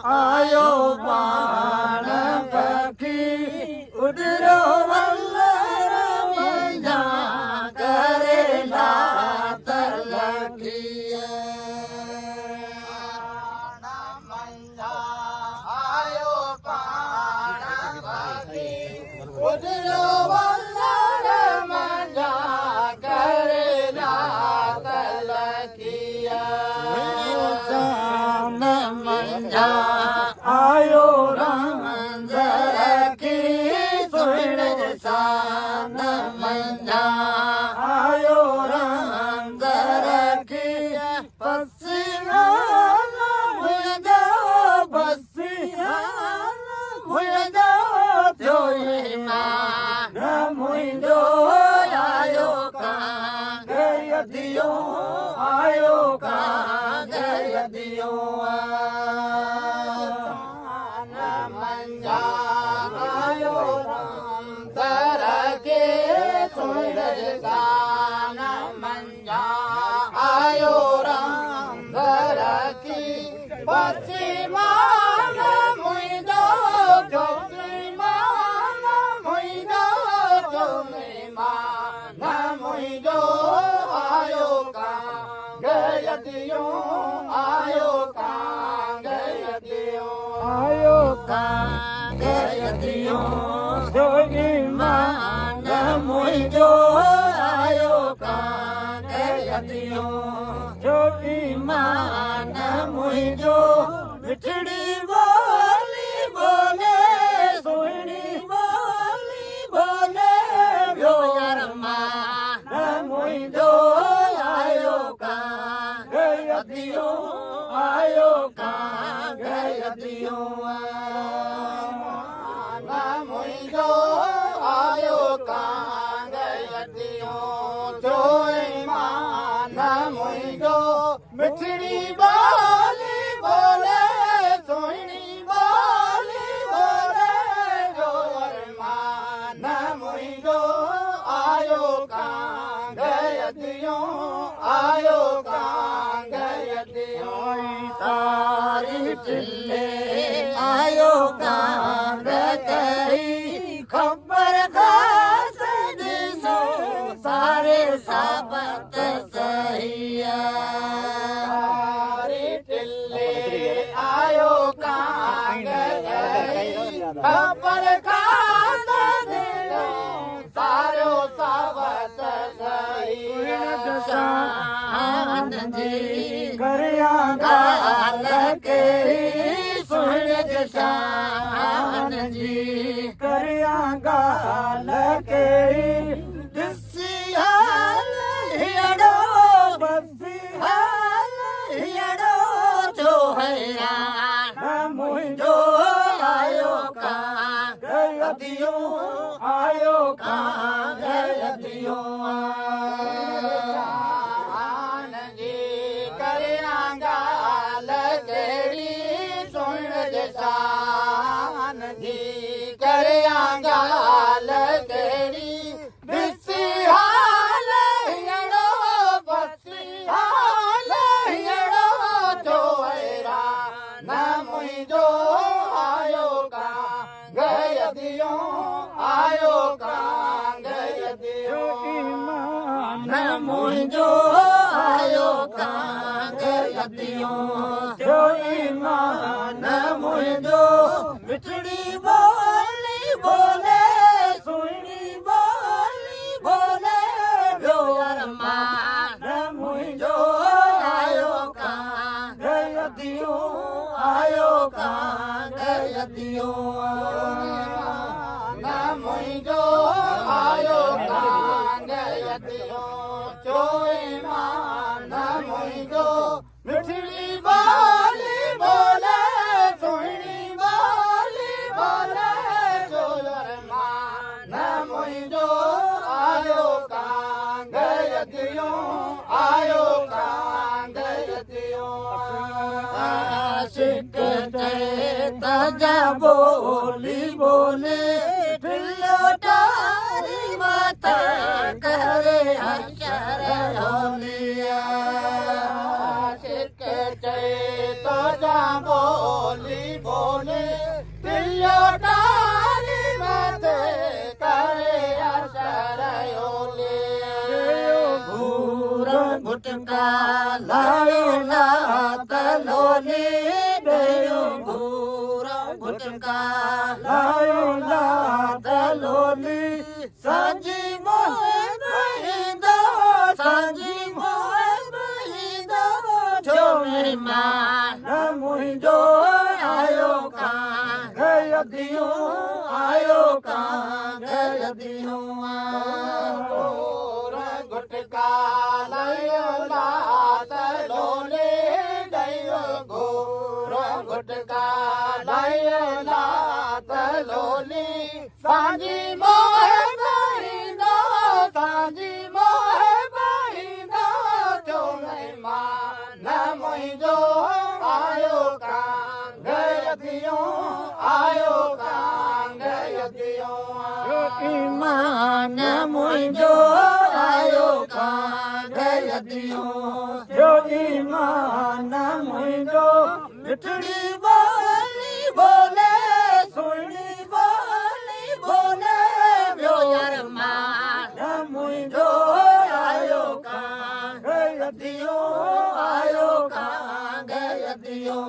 आयो बाण पखी उडरो वल्लर मंझा करे लात लखिया मंझा आयो बाण पखी उडरो वल्लर मंझा करे लात लखिया मंझा आयो रंजर की सुण सान मंझा आयो रंजर की बसियान मुझो बसियान मुझो जोई मान मुझो आयो कां गयदियो आयो कां गयदियो मंझा आयो रंजर के सुंदर सान मंझा आयो रंजर की बसियान मुझो बसियान मुझो जोई मान मुझो आयो कां गयदियो आयो कां गयदियो आयो कां गयदियो जोई मान मुझो आयो कां गयदियो जोई मान मुझो मिठड़ी बोली बोले सुहिणी बोली बोले ब्यो यार मान मुझो आयो कां गयदियो आयो कां गयदियो मुझो आयो कां गयदियो जोई मान मुझो मिठड़ी बोली बोले सुहिणी बोली बोले जोर मान मुझो आयो कां गयदियो आयो कां गयदियो तारी टिल्ले आयो कां करी खबर खास दिसो सारे साबत सहिया तारी टिल्ले आयो कां करी खबर खास दिसो सारो साबत सहिया शान जी करिया गाल केरी सुण शान जी करिया गाल केरी दिसियाल हियड़ो बसियाल हियड़ो जो हैरान मुझो आयो कां गयदियो आयो कां गयदियो शान जी करिया गाल केरी सुण शान जी करिया गाल केरी बिसिहाल हियड़ो बसिहाल हियड़ो जो हैरान मुझो आयो कां गयदियो आयो कां गयदियो ईमान मुझो आयो कां गयदियो जो ईमान मुझो मिठड़ी बोली बोले सुहिणी बोली बोले ब्यो अरमान मुझो आयो कां गयदियो आयो कां गयदियो मुझो आयो कां गयदियो जोई मान मुझो मिठड़ी बोली बोले सुहिणी बोली बोले जोर मान मुझो आयो कां गयदियो आयो कां गयदियो आशिक ते ताजा बोली बोले फिल्लो तारी माता करे अक्षर होलिया आशिक ते ताजा बोली लायो लात लोली गयो घोरा गुटका लायो लात लोली सांझी मोहे बहिंदो सांझी मोहे बहिंदो जो मेहमान मुंहिंजो आयो कां गयदियूं आयो कां गयदियूं गुटका लायो लात लोली गयो घोरा गुटका लायो लात लोली सांझी मोहे बहिंदो सांझी मोहे बहिंदो जो मेहमान मुंहिंजो आयो कां गयदियूं आयो कां गयदियूं ईमान मुंहिंजो आयो कां गयदियूं जो ईमान मुंहिंजो मिठड़ी बोली बोले सुहिणी बोली बोले ॿियो अरमान मुंहिंजो आयो कां गयदियूं आयो कां गयदियूं